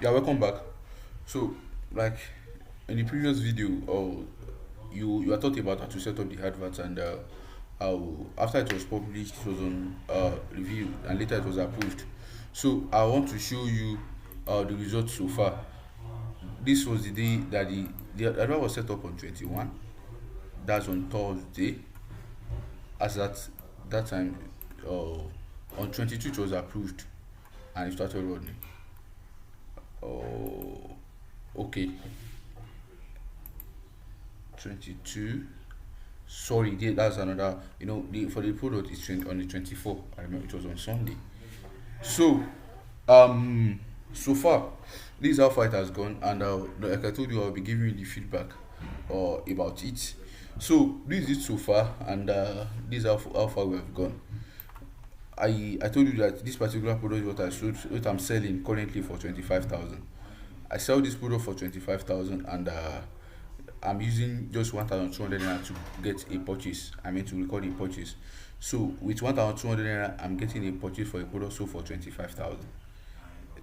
Yeah, welcome back. So, like in the previous video, you are talking about how to set up the advert and how after it was published, it was on review and later it was approved. So, I want to show you the results so far. This was the day that the advert was set up on 21. That's on Thursday. As that time, on 22 it was approved and it started running. Oh, okay. 22. Sorry, that's another. For the product is 20, on the 24th. I remember it was on Sunday. So, um, so far, this is how far it has gone, and like I told you, I'll be giving you the feedback about it. So, this is it so far, and this is how far we have gone. I told you that this particular product is what I'm selling currently for 25,000. I sell this product for 25,000, and I'm using just 1,200 naira to get a purchase. I mean to record a purchase. So with 1,200 naira, I'm getting a purchase for a product sold for 25,000.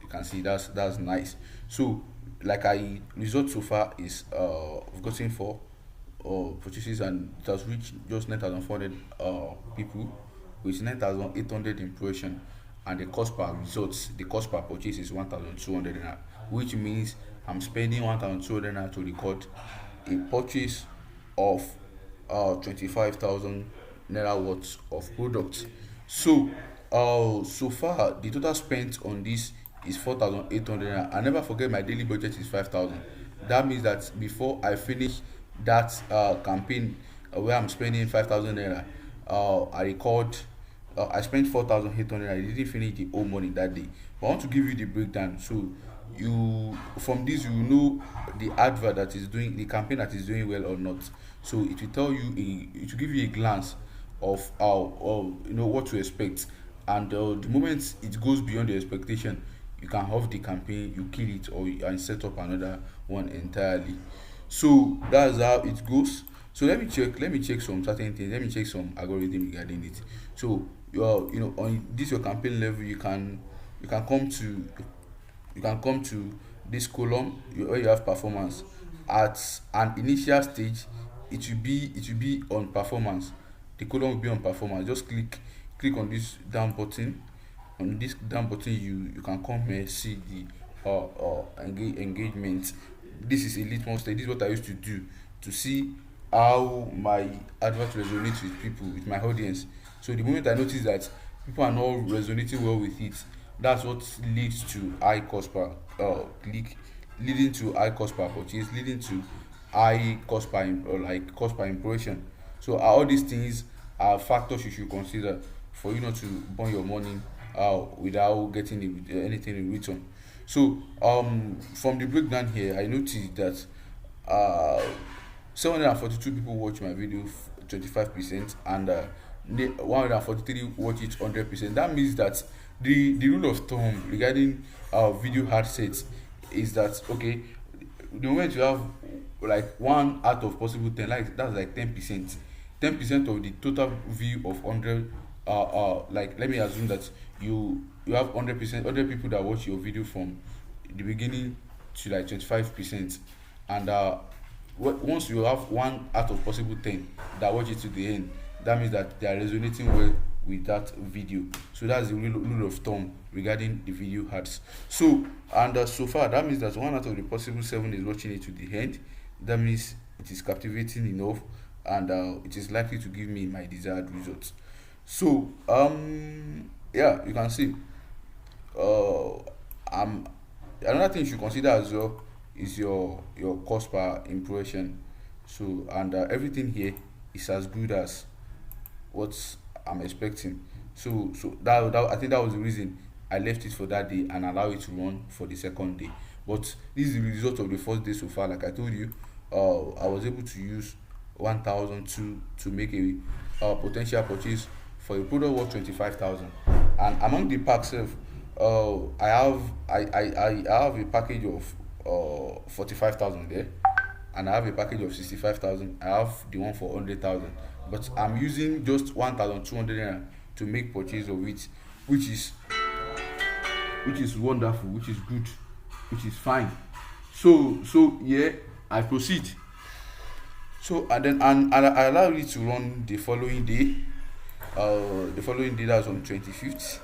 You can see that's nice. So like I result so far is I've gotten for purchases, and it has reached just 9,400 people with 9,800 impression, and the cost per purchase is 1,200 naira, which means I'm spending 1,200 naira to record a purchase of 25,000 naira worth of products. So so far the total spent on this is 4,800 naira. I never forget my daily budget is 5,000. That means that before I finish that campaign, where I'm spending 5,000 naira, I record I spent 4,800. I didn't finish the whole money that day. But I want to give you the breakdown. So you from this you know the advert that is doing the campaign that is doing well or not. So it will tell you it will give you a glance of how what to expect. And the moment it goes beyond the expectation, you can off the campaign, you kill it, and set up another one entirely. So that's how it goes. So let me check some certain things. Let me check some algorithm regarding it. So on this your campaign level, you can come to this column where you have performance. At an initial stage, it will be on performance. The column will be on performance. Just click on this down button. On this down button, you can come here, see the engagement. This is a litmus test. This is what I used to do to see how my advert resonates with people, with my audience. So the moment I notice that people are not resonating well with it, that's what leads to high cost per click, leading to high cost per purchase, leading to high cost per or like cost per impression. So all these things are factors you should consider for you not to burn your money without getting anything in return. So from the breakdown here, I noticed that 742 people watch my video, 25%, and 143 watch it 100%. That means that the rule of thumb regarding video hard sets is that, okay, the moment you have like one out of possible 10, like that's like 10%. 10% of the total view of 100, like let me assume that you have 100%, 100 people that watch your video from the beginning to like 25%. And once you have one out of possible 10 that watch it to the end, that means that they are resonating well with that video. So that's the rule of thumb regarding the video ads. So and so far that means that one out of the possible seven is watching it to the end. That means it is captivating enough, and it is likely to give me my desired results. So yeah, you can see uh um another thing you should consider as well is your cost per impression. So and everything here is as good as what I'm expecting. So that I think that was the reason I left it for that day and allow it to run for the second day. But this is the result of the first day so far. Like I told you, I was able to use 1,000 to make a potential purchase for a product worth 25,000. And among the packs, I have a package of 45,000 there, and I have a package of 65,000. I have the one for 100,000, but I'm using just 1,200 naira to make purchase of it, which is which is wonderful, which is good which is fine. So yeah, I proceed. So and then and I allow it to run the following day. The following day, that's on 25th,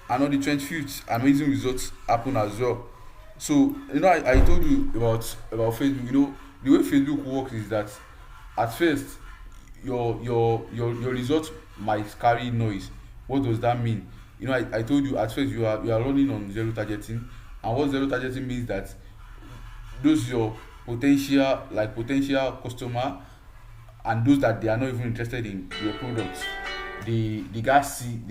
and on the 25th amazing results happen as well. So I told you about Facebook. The way Facebook works is that at first your results might carry noise. What does that mean? I told you at first you are running on zero targeting, and what zero targeting means that those your potential customer, and those that they are not even interested in your product, they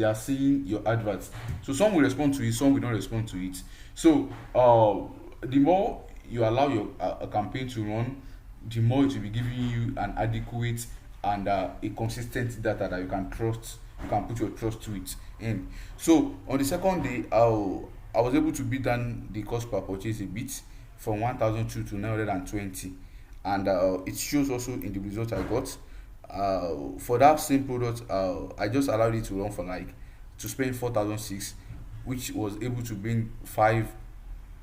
are seeing your adverts. So some will respond to it, some will not respond to it. So the more you allow your a campaign to run, the more it will be giving you an adequate and a consistent data that you can trust, you can put your trust to it in. So on the second day, I was able to beat down the cost per purchase a bit, from 1002 to 920, and it shows also in the result I got. For that same product, I just allowed it to run for like, to spend 4006, which was able to bring five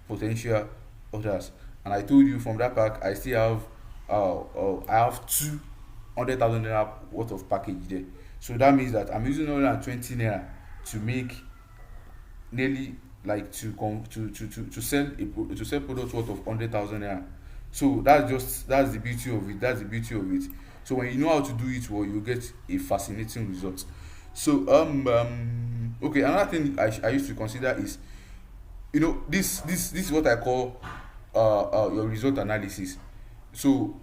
potential orders. And I told you from that pack I still have I have 200,000 naira worth of package there. So that means that I'm using 120 naira to make nearly like to sell to sell products worth of 100,000 naira. So that's the beauty of it. That's the beauty of it. So when you know how to do it well, you get a fascinating result. So okay, another thing I used to consider is, this is what I call your result analysis. So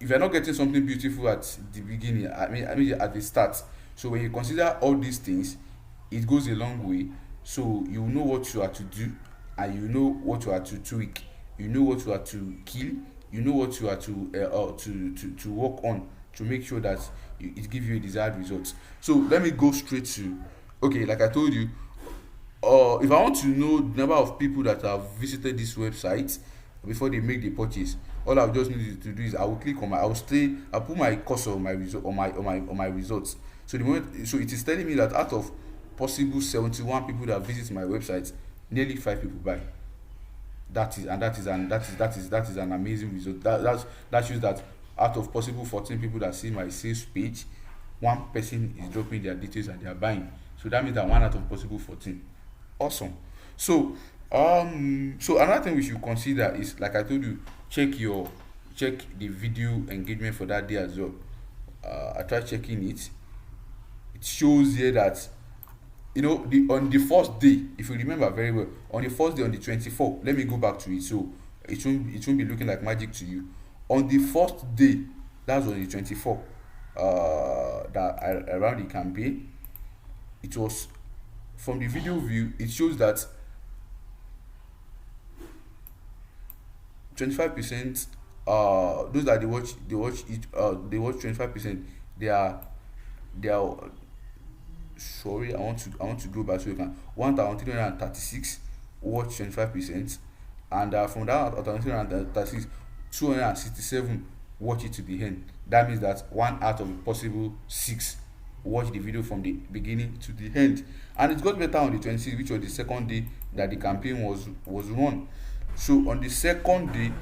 if you're not getting something beautiful at the beginning, I mean at the start, so when you consider all these things, it goes a long way. So you know what you are to do, and you know what you are to tweak, you know what you are to kill, you know what you are to work on, to make sure that it gives you a desired result. So let me go straight to, okay, like I told you, if I want to know the number of people that have visited this website before they make the purchase, all I just need to do is I will click on I'll put my cursor on my result, on my results. So so it is telling me that out of possible 71 people that visit my website, nearly 5 people buy. That is an amazing result. That shows that out of possible 14 people that see my sales page, one person is dropping their details and they are buying. So that means that one out of possible 14. Awesome. So so another thing we should consider is, like I told you, check the video engagement for that day as well. I tried checking it. It shows here that, on the first day, if you remember very well, on the first day, on the 24th, let me go back to it, so it won't be looking like magic to you. On the first day, that's on the 24th, that I ran the campaign. It was, from the video view, it shows that 25%, those that they watch 25%, they are sorry, I want to go back so you can. 1336 watch 25%, and from that 1336, 267 watch it to the end. That means that one out of a possible 6 watch the video from the beginning to the end. And it got better on the 26th, which was the second day that the campaign was run. So on the second day,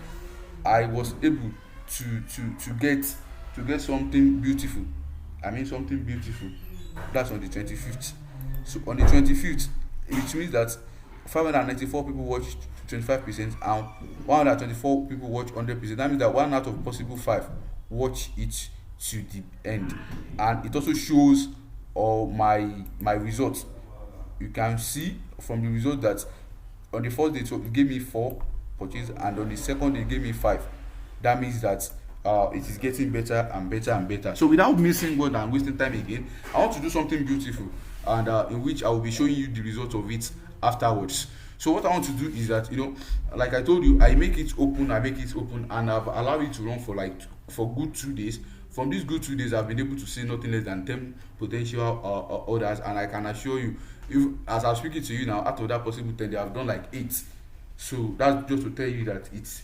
I was able to get something beautiful. I mean something beautiful. That's on the 25th. So on the 25th, it means that 594 people watched 25%, and 124 people watch 100%. That means that one out of possible 5 watch it to the end. And it also shows my results. You can see from the result that on the first day it gave me 4 purchases, and on the second day it gave me 5. That means that it is getting better and better and better. So without missing word and wasting time again, I want to do something beautiful, and in which I will be showing you the result of it afterwards. So what I want to do is that, like I told you, I make it open, and I've allowed it to run for good 2 days. From these good 2 days, I've been able to see nothing less than 10 potential orders, and I can assure you, if as I'm speaking to you now, out of that possible 10, they have done like 8. So that's just to tell you that it's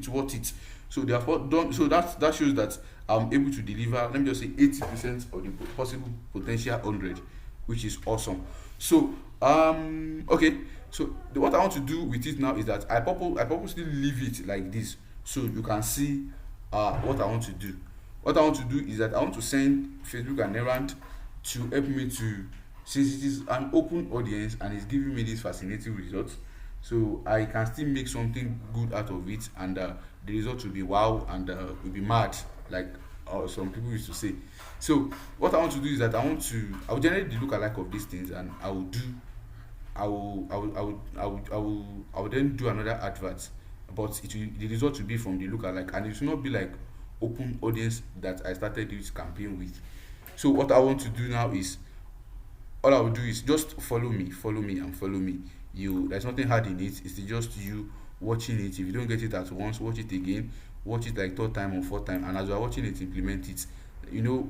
worth it. So they have done. So that shows that I'm able to deliver. Let me just say 80% of the possible potential 100. which is awesome. So okay, so what I want to do with it now is that I purposely leave it like this, so you can see what I want to do. What I want to do is that I want to send Facebook an errand to help me to, since it is an open audience and it's giving me this fascinating result, so I can still make something good out of it, and the result will be wow, and will be mad, like some people used to say. So what I want to do is that I will generate the lookalike of these things, and I will then do another advert, but the result will be from the lookalike, and it will not be like open audience that I started this campaign with. So what I want to do now is, all I will do is just follow me, and follow me. You, there's nothing hard in it. It's just you watching it. If you don't get it at once, watch it again, watch it like third time or fourth time, and as you are watching it, implement it.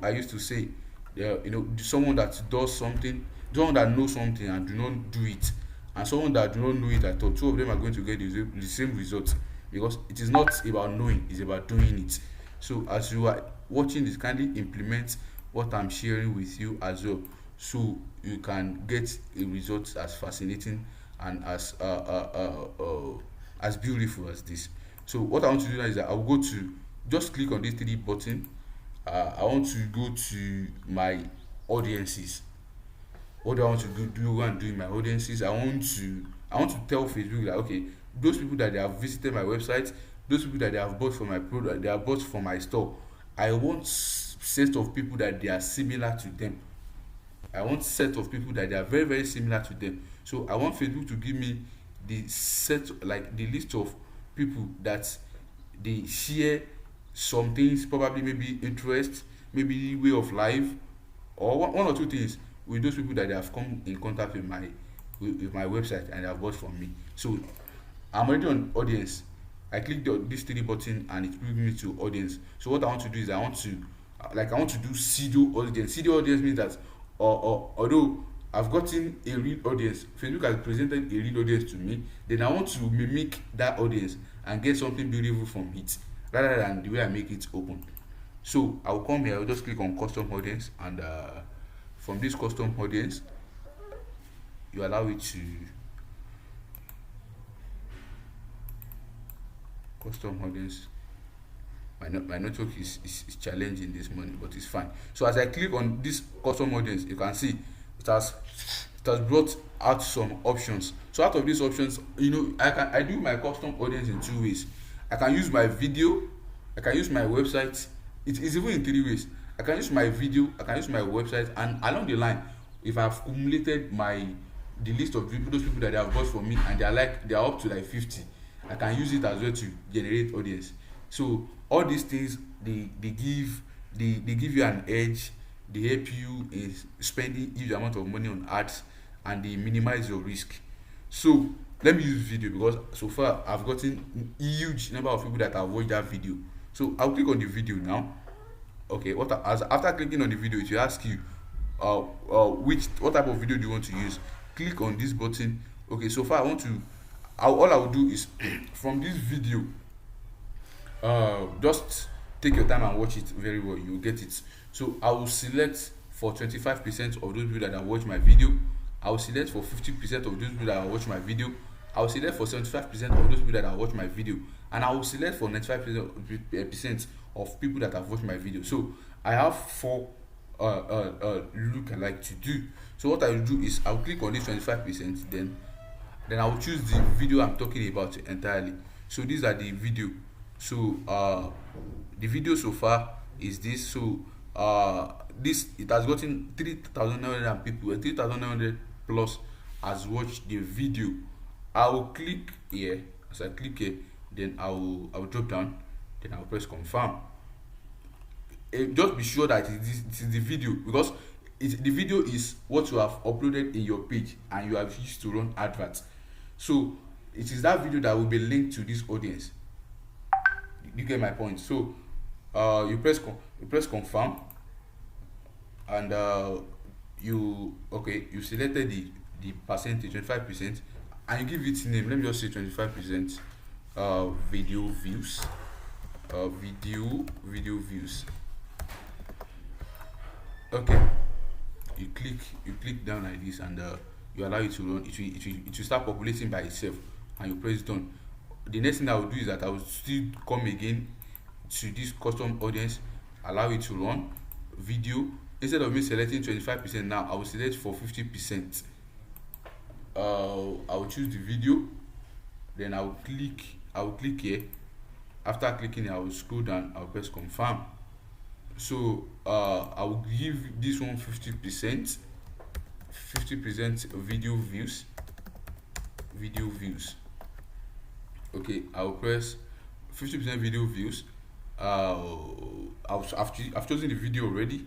I used to say, yeah, someone that does something, someone that knows something and do not do it, and someone that do not know it at all, two of them are going to get the same result, because it is not about knowing, it's about doing it. So as you are watching this, kindly implement what I'm sharing with you as well, so you can get a result as fascinating and as beautiful as this. So what I want to do now is that I'll go to, just click on this three button. I want to go to my audiences. What do I want to do and do in my audiences? I want to tell Facebook that, okay, those people that they have visited my website, those people that they have bought from my product, they have bought from my store, I want set of people that they are similar to them. I want set of people that they are very very similar to them. So I want Facebook to give me the set, like the list of people that they share some things, probably maybe interest, maybe way of life, or one or two things with those people that they have come in contact with my website and they have bought from me. So I'm already on audience. I click this three button and it brings me to audience. So what I want to do is I want to do pseudo audience. Pseudo audience means that, although I've gotten a real audience, Facebook has presented a real audience to me, then I want to mimic that audience and get something beautiful from it, rather than the way I make it open. So I'll come here, I'll just click on custom audience, and from this custom audience, you allow it to custom audience. My network is challenging this morning, but it's fine. So as I click on this custom audience, you can see it has brought out some options. So out of these options, I do my custom audience in two ways. I can use my video, I can use my website. It is even in three ways. I can use my video, I can use my website, and along the line, if I've accumulated the list of people, those people that they have bought from me, and they are up to like 50, I can use it as well to generate audience. So all these things, they give you an edge. They help you in spending huge amount of money on ads, and they minimize your risk. So let me use video, because so far I've gotten huge number of people that have watched that video. So I'll click on the video now. Okay, after clicking on the video, it will ask you what type of video do you want to use. Click on this button. Okay, so far all I will do is from this video, just take your time and watch it very well, you will get it. So I will select for 25% of those people that have watched my video. I will select for 50% of those people that have watched my video. I will select for 75% of those people that have watched my video, and I will select for 95% of people that have watched my video. So I have 4 lookalike to do. So what I will do is I'll click on this 25%, then I will choose the video I'm talking about entirely. So these are the video. So the video so far is this. So it has gotten 3,900 people, 3,900 plus has watched the video. I will click here. As I click here, then I will drop down, then I will press confirm. Just be sure that it is the video, because the video is what you have uploaded in your page and you have used to run adverts. So it is that video that will be linked to this audience. You get my point? So you press confirm, and you selected the percentage, 25%, and you give it name. Let me just say 25% video views. Video views. Okay, you click down like this, and you allow it to run. It will start populating by itself, and you press done. The next thing I will do is that I will still come again to this custom audience, allow it to run video. Instead of me selecting 25%, now I will select for 50%. I will choose the video, then I will click here. After clicking, I will scroll down, I will press confirm. So I will give this one 50%, 50% video views. Okay, I will press 50% video views. I've chosen the video already.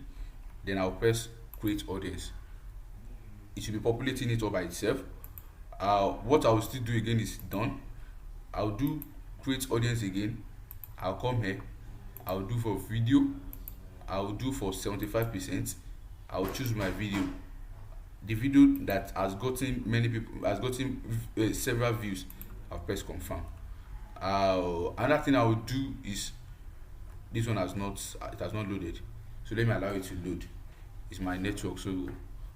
Then I'll press create audience. It should be populating it all by itself. What I will still do again is done. I'll do create audience again. I'll come here. I'll do for video. I'll do for 75%. I'll choose my video. The video that has gotten several views, I'll press confirm. Another thing I will do is, this one has not loaded, so let me allow it to load. It's my network, so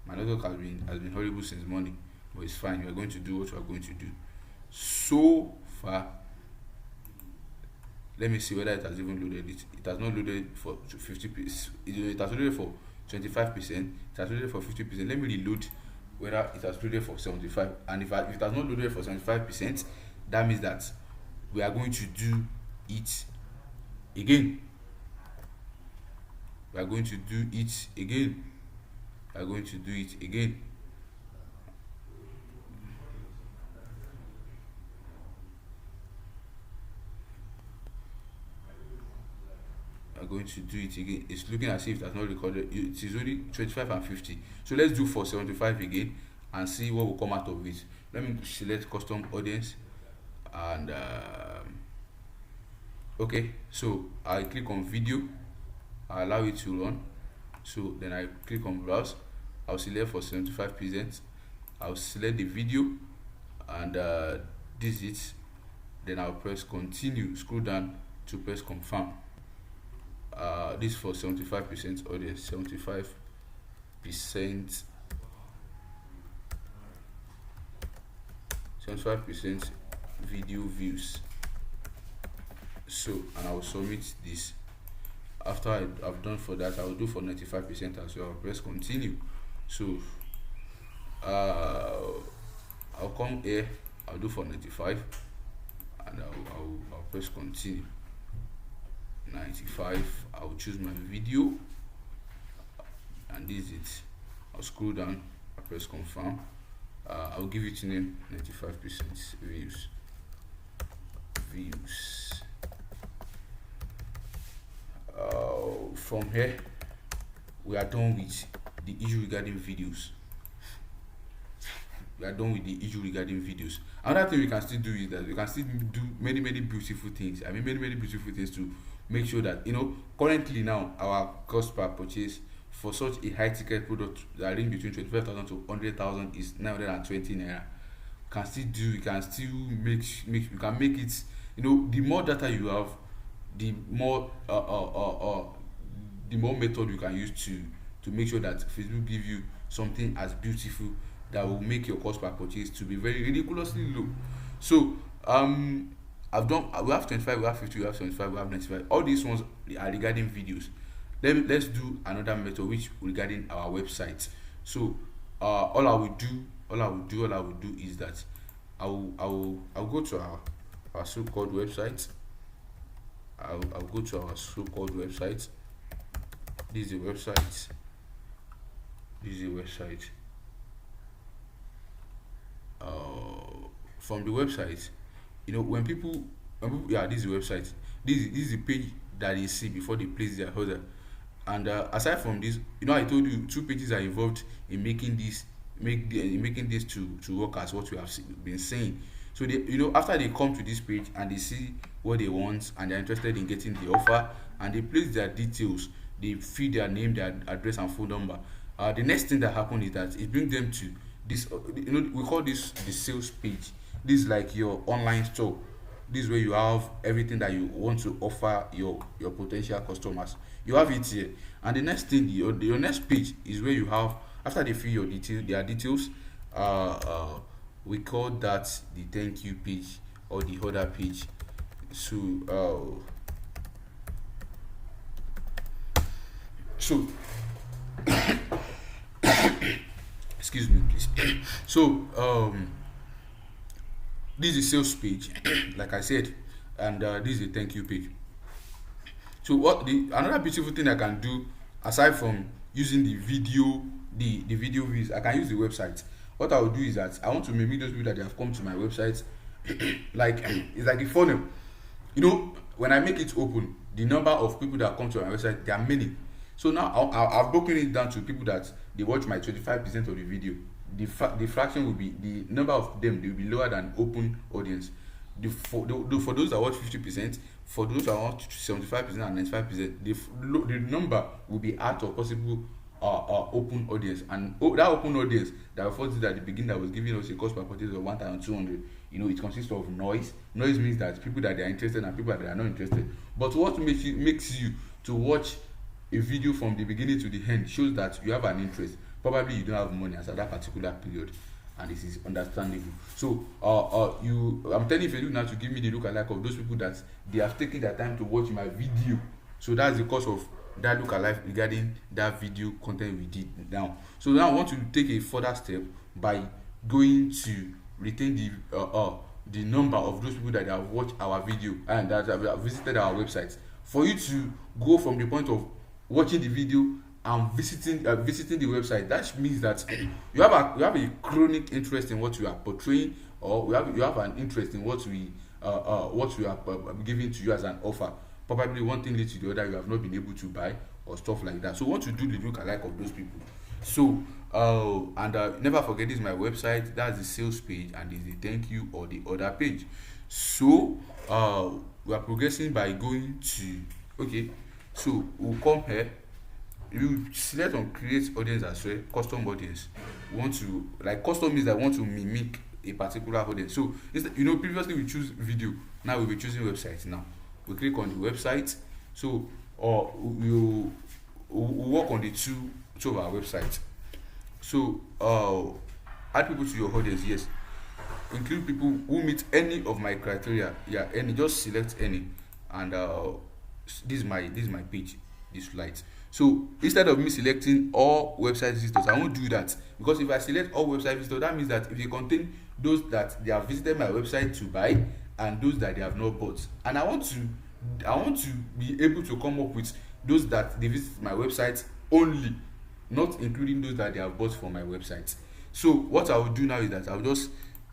my network has been horrible since morning, but it's fine. We are going to do what we are going to do. So far, let me see whether it has even loaded it. It has not loaded for 50%. It has loaded for 25%. It has loaded for 50%. Let me reload whether it has loaded for 75%. And if it has not loaded for 75%, that means that we are going to do it again. We are going to do it again. We are going to do it again. We are going to do it again. It's looking as if it has not recorded. It is only 25 and 50. So let's do for 75 again and see what will come out of it. Let me select custom audience, and okay, so I click on video. I allow it to run. So then I click on browse. I'll select for 75%. I'll select the video, and this is it. Then I'll press continue. Scroll down to press confirm. This for 75% audience, 75%, 75% video views. So, and I will submit this. After I've done for that, I will do for 95% as well. I'll press continue. So I'll come here, I'll do for 95, and I'll press continue. 95, I'll choose my video, and this is it. I'll scroll down, I'll press confirm. I'll give it name 95% views. From here, we are done with the issue regarding videos. Another thing we can still do is that we can still do many beautiful things. I mean, many beautiful things to make sure that, currently now our cost per purchase for such a high ticket product that range between 25,000 to 100,000 is 920 naira. You can still make it. The more data you have, the more method you can use to make sure that Facebook give you something as beautiful that will make your cost per purchase to be very ridiculously low. So we have 25, we have 50, we have 75, we have 95. All these ones are regarding videos. Let's do another method which regarding our website. So all I will do is that I will go to our so-called website. I'll go to our so-called website. This is a website. From the website, when people, this is the website. This is the page that they see before they place their order. And aside from this, I told you 2 pages are involved in making this to work as what we have been saying. So they, after they come to this page and they see what they want and they're interested in getting the offer, and they place their details, they feed their name, their address and phone number. The next thing that happens is that it brings them to this, we call this the sales page. This is like your online store. This is where you have everything that you want to offer your potential customers. You have it here. And the next thing, your next page is where you have After they fill your detail their details, uh, uh we call that the thank you page or the other page. So so excuse me please. So this is sales page like I said, and this is a thank you page. So what the another beautiful thing I can do aside from using the video, the video views, I can use the website. What I will do is that I want to maybe those people that they have come to my website, like it's like a funnel. You know, when I make it open, the number of people that come to my website, there are many. So now I've broken it down to people that they watch my 25% of the video. The fraction will be the number of them, they will be lower than open audience. For those that watch 50%, for those that watch 75% and 95%, the number will be out of possible open audience. And that open audience that we first did at the beginning, that was giving us a cost per purchase of 1,200. You know, it consists of noise. Noise means that people that they are interested and people that they are not interested. But what makes you to watch a video from the beginning to the end shows that you have an interest. Probably you don't have money as at that particular period, and this is understandable. So I'm telling you now to give me the lookalike of those people that they have taken their time to watch my video. So that's the cause of that lookalike regarding that video content we did now. So now I want to take a further step by going to retain the number of those people that have watched our video and that have visited our website. For you to go from the point of watching the video and visiting the website, that means that you have a chronic interest in what you are portraying, or you have an interest in what we are giving to you as an offer. Probably one thing leads to the other, you have not been able to buy or stuff like that. So we want to do the lookalike of those people. So never forget, this is my website, that's the sales page, and this is the thank you or the other page. So we are progressing by going to, okay, so we'll come here, you select on create audience as well, custom audience. We want to, like, custom means that we want to mimic a particular audience. So previously we choose video, now we'll be choosing website. Now we click on the website. So we'll work on the two of our website. So add people to your audience, yes. Include people who meet any of my criteria, yeah, any, just select any. And this is my page, this light. So instead of me selecting all website visitors, I won't do that, because if I select all website visitors, that means that if they contain those that they have visited my website to buy and those that they have not bought, and I want to be able to come up with those that they visit my website only, not including those that they have bought from my website. So what I will do now is that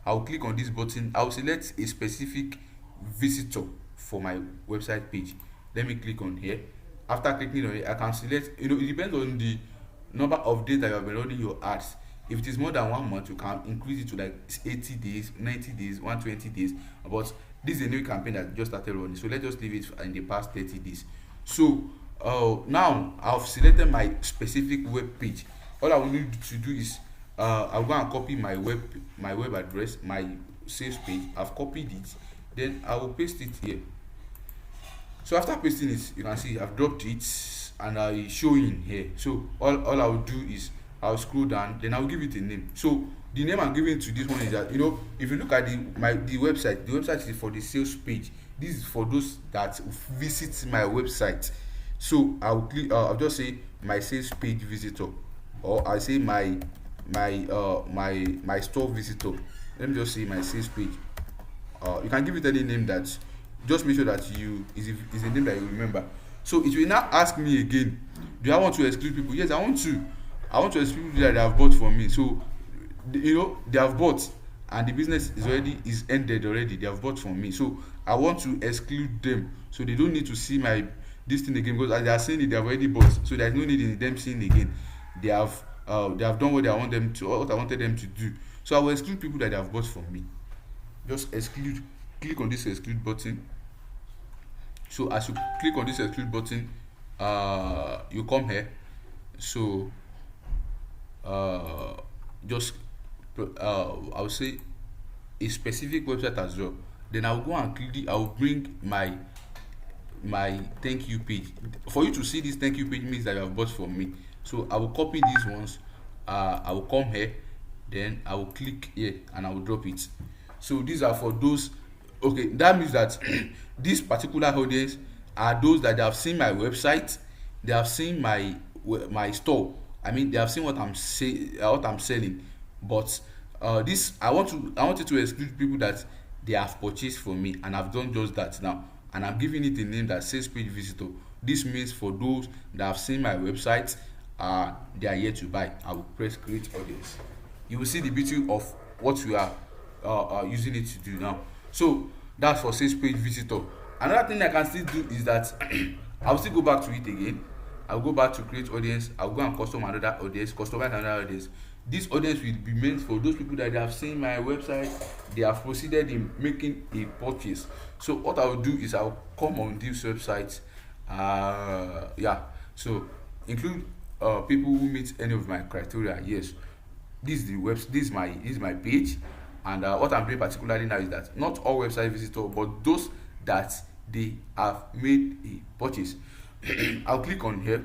I'll click on this button. I'll select a specific visitor for my website page. Let me click on here. After clicking on it, I can select, it depends on the number of days that you have been running your ads. If it is more than 1 month, you can increase it to like 80 days, 90 days, 120 days. But this is a new campaign that just started running, so let's just leave it in the past 30 days. So now I've selected my specific web page. All I will need to do is I'll go and copy my web address, my sales page. I've copied it, then I will paste it here. So after pasting it, you can see I've dropped it and it's showing here. So all I will do is I'll scroll down, then I'll give it a name. So the name I'm giving to this one is that, if you look at the website is for the sales page. This is for those that visit my website. So I'll click, I'll just say my sales page visitor, or I say my store visitor. Let me just say my sales page. You can give it any name, that just make sure that is a name that you remember. So it will now ask me again, do I want to exclude people? Yes, I want to exclude people that they have bought from me. So they have bought and the business is ended already. They have bought from me, so I want to exclude them, so they don't need to see this thing again, because as they are seeing it, they have already bought, so there's no need in them seeing again. They have done what I wanted them to do. So I will exclude people that they have bought from me. Just exclude. Click on this exclude button. So as you click on this exclude button, you come here. So just I'll say a specific website as well. Then I'll go and click. I'll bring my thank you page. For you to see this thank you page means that you have bought from me. So I will copy these ones I will come here, then I will click here and I will drop it. So these are for those. Okay, that means that this particular audience are those that they have seen my website, they have seen my store. I mean, they have seen what I'm selling. But this I wanted to exclude people that they have purchased from me, and I've done just that now, and I'm giving it a name that says page visitor. This means for those that have seen my website, they are here to buy. I will press create audience. You will see the beauty of what we are using it to do now. So that's for sales page visitor. Another thing I can still do is that I'll still go back to it again. I'll go back to create audience. I'll go and customize another audience. This audience will be meant for those people that they have seen my website, they have proceeded in making a purchase. So what I will do is I'll come on this website. Yeah. So include people who meet any of my criteria. Yes, this is the web. This is my page, and what I'm doing particularly now is that not all website visitors, but those that they have made a purchase. I'll click on here.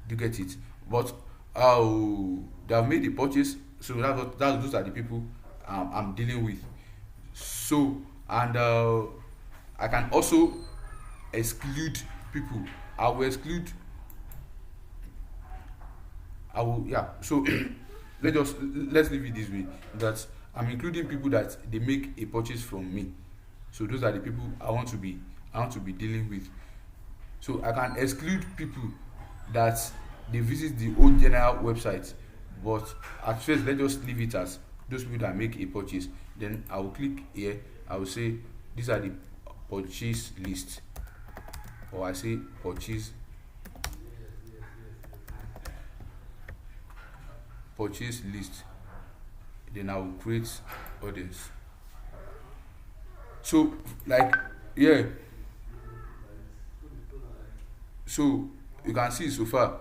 You get it? But they have made the purchase, so those are the people I'm dealing with. So, and I can also exclude people. I will exclude. I will, yeah. So let's leave it this way, that I'm including people that they make a purchase from me. So those are the people I want to be dealing with. So I can exclude people that they visit the old general website, but at first let's just leave it as those people that make a purchase. Then I will click here. I will say these are the purchase list, or I say purchase list. Then I will create audience. So like, yeah, so you can see so far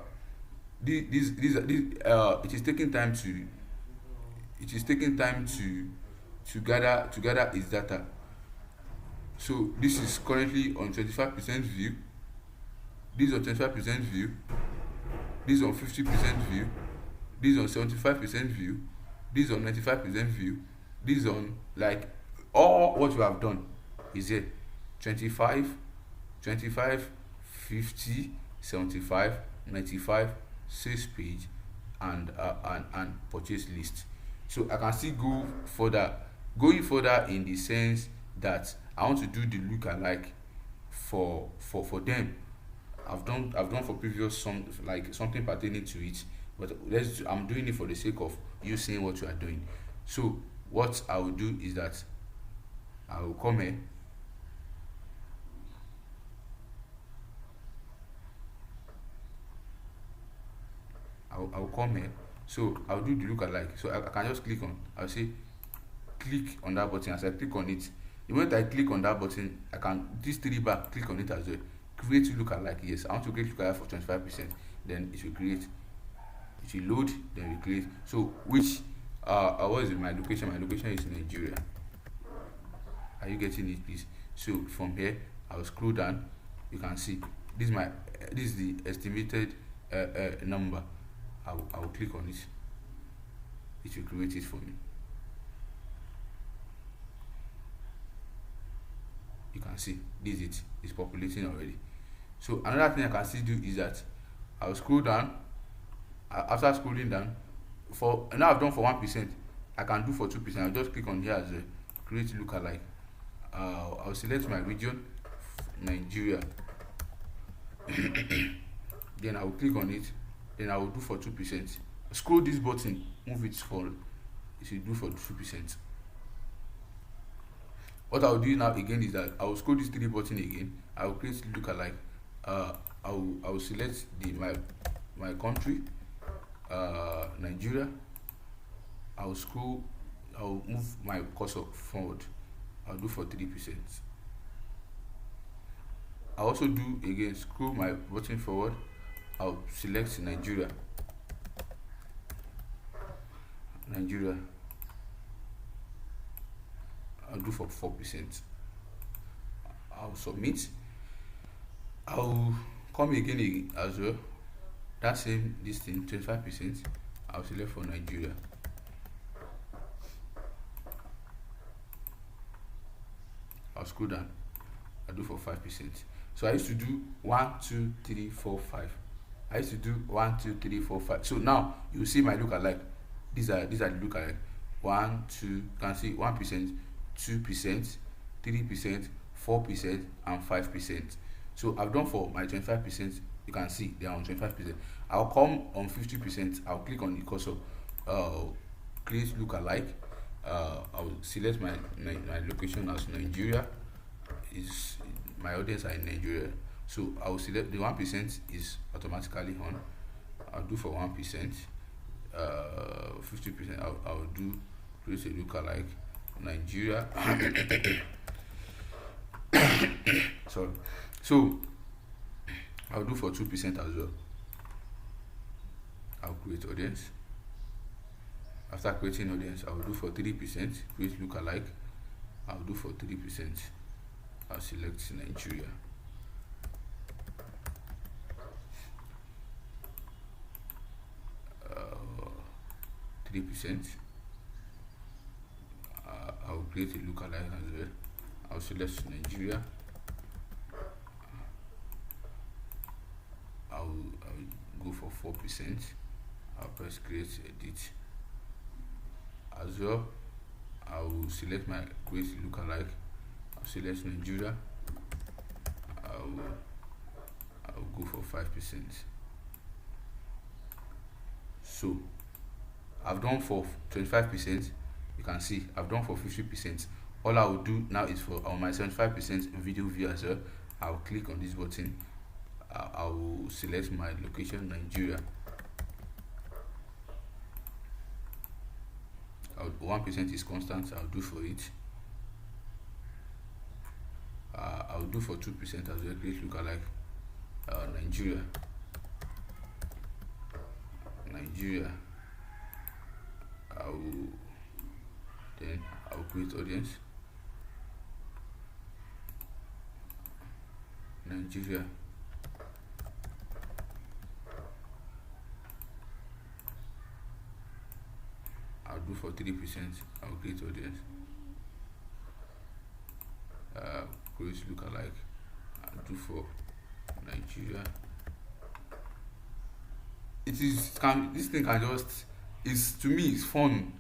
this it is taking time to gather its data. So this is currently on 25% view, this is on 25% view, this is on 50% view, this is on 75% view, this is on 95% view, this is on, like, all what you have done is here: 25, 50, 75, 95, sales page, and purchase list. So I can still going further in the sense that I want to do the lookalike for them. I've done for previous something pertaining to it, but I'm doing it for the sake of you seeing what you are doing. So what I will do is that I will come here. I will come here. So I'll do the lookalike. So I can just click on. I'll say click on that button. As I click on it, the moment I click on that button, I can this 3 bar, click on it as well. Create lookalike. Yes, I want to create lookalike for 25%. Then it will create. It will load. Then we create. So which what is my location? My location is Nigeria. Are you getting it, please? So from here, I will scroll down. You can see this is the estimated number. I will click on it. It will create it for me. You can see this is it. It's populating already. So another thing I can still do is that I will scroll down. After scrolling down, for now I've done for 1%. I can do for 2%. I'll just click on here as well. Create lookalike. I'll select my region, Nigeria. Then I will click on it. Then I will do for 2%. Scroll this button, move it forward. It will do for 2%. What I will do now again is that I will scroll this 3 button again. I will create lookalike. I will select my country, Nigeria. I will move my cursor forward. I'll do for 3%. I also do again, scroll my button forward. I'll select Nigeria. I'll do for 4%. I'll submit. I'll come again as well. That same this thing, 25%. I'll select for Nigeria. I'll scroll down. I'll do for 5%. So I used to do 1, 2, 3, 4, 5. I used to do 1, 2, 3, 4, 5. So now you see my lookalike. These are the lookalike. 1, 2, you can see 1%, 2%, 3%, 4%, and 5%. So I've done for my 25%. You can see they are on 25%. I'll come on 50%. I'll click on the cursor, create lookalike. I'll select my location as Nigeria. Is my audience are in Nigeria, so I will select the 1% is automatically on. I'll do for 1%. 50%. I'll do create a lookalike Nigeria. Sorry. So I'll do for 2% as well. I'll create audience. After creating audience, I'll do for 3%. Create lookalike. I'll do for 3%. I'll select Nigeria. Uh, 3%. I'll create a lookalike as well. I'll select Nigeria. I'll go for 4%. I'll press create edit as well. I will select my create lookalike. I'll select Nigeria. I'll go for 5%. So I've done for 25%. You can see I've done for 50%. All I will do now is for on my 75% video view as well. I'll click on this button. I will select my location Nigeria. 1% is constant. I'll do for it. I'll do for 2% as well. Create lookalike Nigeria. I'll create audience Nigeria. I'll do for 3%. I'll create audience. Create lookalike. I'll do for Nigeria. This thing can just to me it's fun,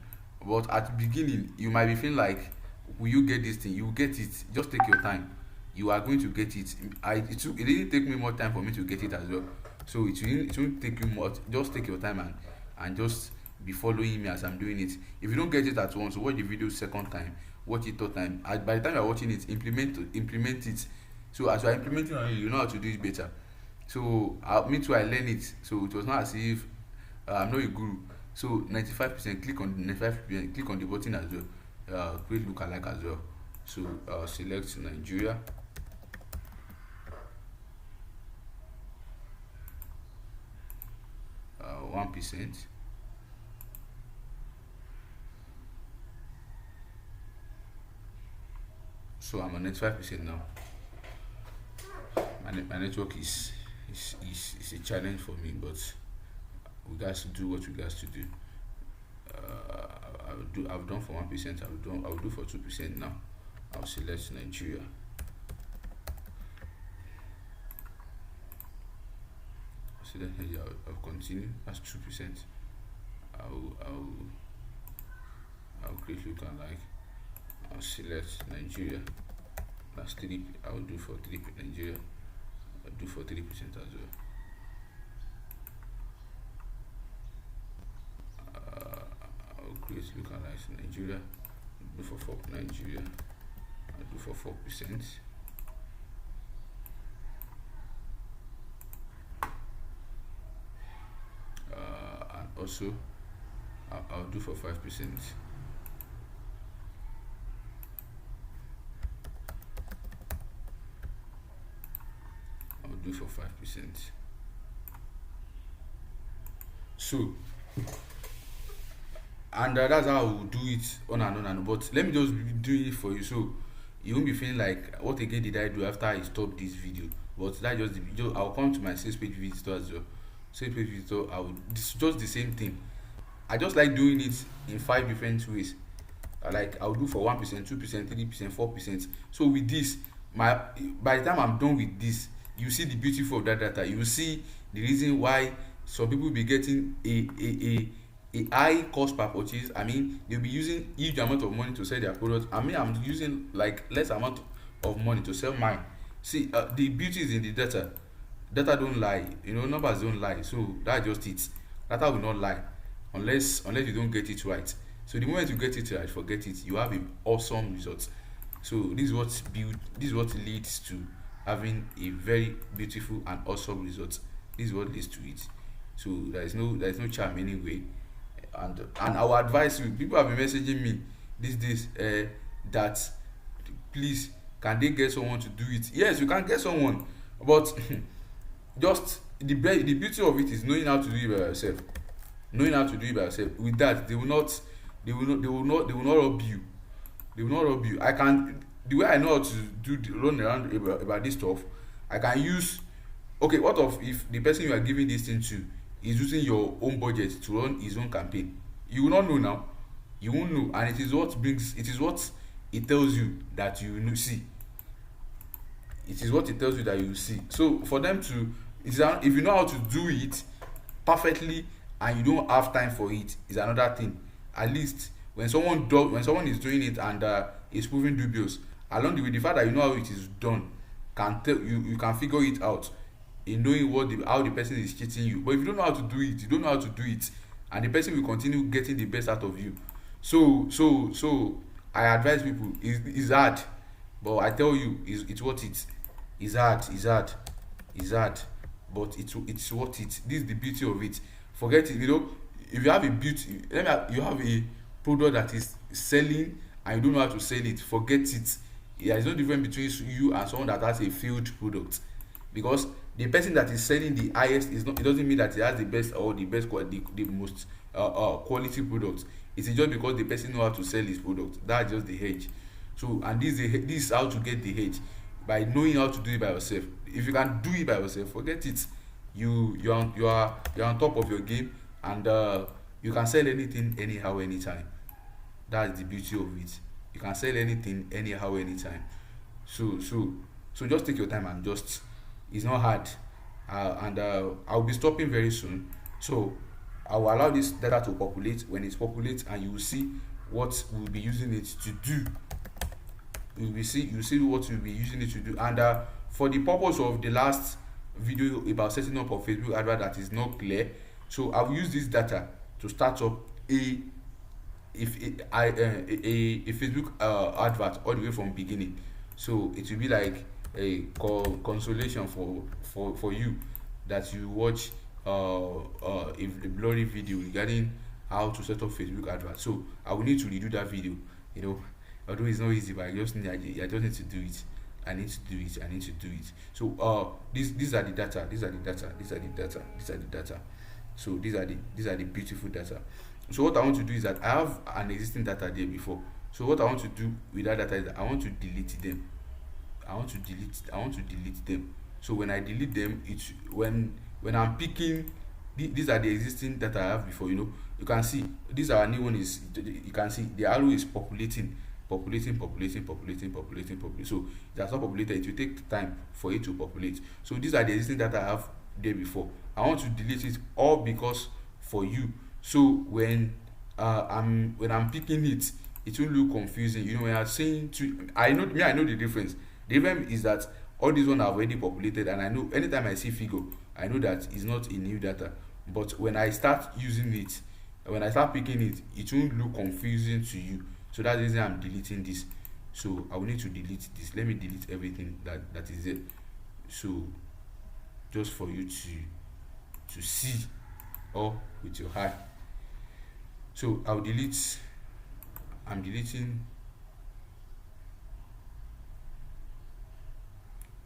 but at the beginning you might be feeling like, will you get this thing? You will get it. Just take your time. You are going to get it. It didn't take me more time for me to get it as well. So it won't take you more. Just take your time and just be following me as I'm doing it. If you don't get it at once, watch the video second time, watch it third time. By the time you're watching it, implement it. So as you're implementing on it, you know how to do it better. So me too, I learned it. So it was not as if I'm not a guru. So 95%, click on 95%, click on the button as well. Create lookalike as well. So select Nigeria. Uh, 1%. So I'm on 95% now. My network is a challenge for me, but we guys to do what we guys to do. I've done for 1%. I'll do for 2% now. I'll select Nigeria. Select Nigeria. I'll continue. That's 2%. I'll create lookalike. I'll select Nigeria. That's 3. I'll do for 3 Nigeria. I'll do for 3% as well. I'll create lookalike Nigeria. I'll do for 4 Nigeria. I'll do for 4%. And also I'll do for 5%. For 5%. So and that's how I will do it on and on. But let me just do it for you, so you won't be feeling like, what again did I do after I stopped this video? But that just the video. I'll come to my sales page visitor as well. Sales page visitor, this just the same thing. I just like doing it in 5 different ways. I'll do for 1%, 2%, 3%, 4%. So with this, my by the time I'm done with this, you see the beauty of that data. You see the reason why some people be getting a high cost per purchase. I mean, they'll be using huge amount of money to sell their product. I mean, I'm using like less amount of money to sell mine. See, the beauty is in the data. Data don't lie, numbers don't lie. So that's just it. Data will not lie unless you don't get it right. So the moment you get it right, forget it, you have an awesome result. So this is what leads to having a very beautiful and awesome result. This is what leads to it. So there is no charm anyway. And I will advise you, people have been messaging me these days, that please, can they get someone to do it? Yes, you can get someone, but just the beauty of it is knowing how to do it by yourself. Knowing how to do it by yourself. With that, they will not rob you. They will not rob you. I can The way I know how to run around about this stuff, I can use. Okay, what of if the person you are giving this thing to is using your own budget to run his own campaign? You will not know now. You won't know, and it is what it tells you that you know see. It is what it tells you that you see. So for them to, if you know how to do it perfectly and you don't have time for it, is another thing. At least when someone is doing it and is proving dubious, along the way, the fact that you know how it is done can tell you can figure it out in knowing how the person is cheating you. But if you don't know how to do it, you don't know how to do it, and the person will continue getting the best out of you. So I advise people, it's hard, but I tell you, it's worth it. It's hard, but it's worth it. This is the beauty of it. Forget it. If you have a beauty, you have a product that is selling and you don't know how to sell it, forget it. There is no difference between you and someone that has a failed product, because the person that is selling the highest is not. It doesn't mean that he has the best or the best quality, the most quality product. It is just because the person know how to sell his product. That's just the edge. So, and this is how to get the edge, by knowing how to do it by yourself. If you can do it by yourself, forget it. You're on top of your game, and you can sell anything anyhow anytime. That's the beauty of it. You can sell anything anyhow anytime. So just take your time and just, it's not hard. And I'll be stopping very soon. So I will allow this data to populate. When it populates, and you will see what we'll be using it to do. You see what we'll be using it to do. And for the purpose of the last video about setting up a Facebook advert that is not clear, so I will use this data to start up a Facebook advert all the way from beginning. So it will be like a consolation for you that you watch a blurry video regarding how to set up Facebook advert. So I will need to redo that video, although it's not easy, but I just need to do it. I need to do it. So these are the data. So these are the beautiful data. So what I want to do is that I have an existing data there before. So what I want to do with that data is that I want to delete them. I want to delete them. So when I delete them, it's when I'm picking, these are the existing data I have before. You can see these are new one is, you can see the arrow is populating. So it has not populated. It will take time for it to populate. So these are the existing data I have there before. I want to delete it all because for you. So when I'm picking it, it will look confusing. When I'm saying I know the difference. The difference is that all these ones are already populated, and I know anytime I see figure, I know that it's not a new data. But when I start using it, when I start picking it, it won't look confusing to you. So that's the reason I'm deleting this. So I will need to delete this. Let me delete everything that is there. So just for you to see all with your eye. So I'm deleting.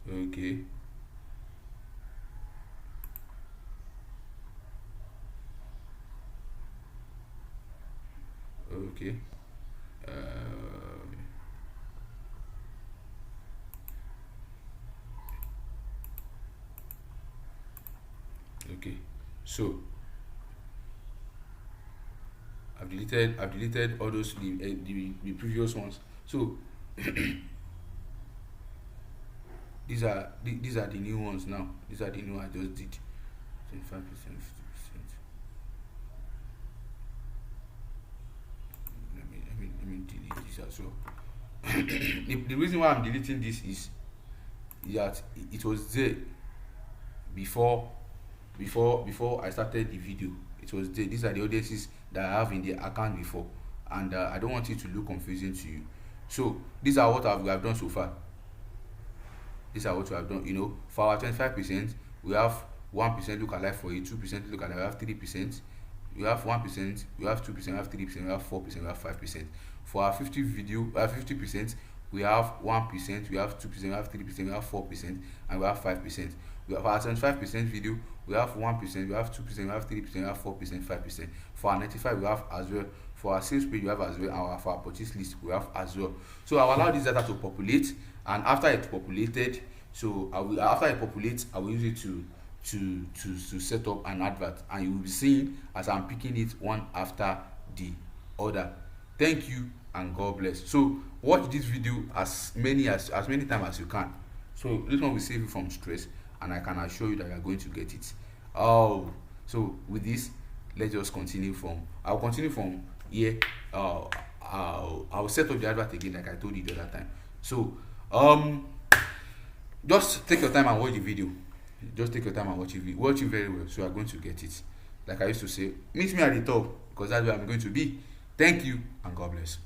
Okay. Okay. Okay. So deleted all those the previous ones. So these are the new ones now. These are the new I just did. 25%, 50%. Let me delete this as well. The reason why I'm deleting this is that it was there before I started the video. It was there. These are the audiences that I have in the account before, and I don't want it to look confusing to you. So these are what we have done so far. These are what we have done. You know, for our 25%, we have 1% lookalike for it, 2% lookalike, we have 3%, we have 1%, we have 2%, we have 3%, we have 4%, we have 5%. For our 50%, we have 1%, we have 2%, we have 3%, we have 4%, and we have 5%. We have our 75% video, we have 1%, we have 2%, we have 3%, we have 4%, 5%. For our 95, we have as well. For our sales page, we have as well, and for our purchase list, we have as well. So I will allow this data to populate, and after it populated, after it populates, I will use it to set up an advert, and you will be seeing as I'm picking it one after the other. Thank you and God bless. So watch this video as many times as you can. So this one will save you from stress, and I can assure you that you are going to get it. So with this, let's just continue from. I'll continue from here. I'll set up the advert again, like I told you the other time. So just take your time and watch the video. Just take your time and watch it. Watch it very well, so you are going to get it. Like I used to say, meet me at the top, because that's where I'm going to be. Thank you and God bless.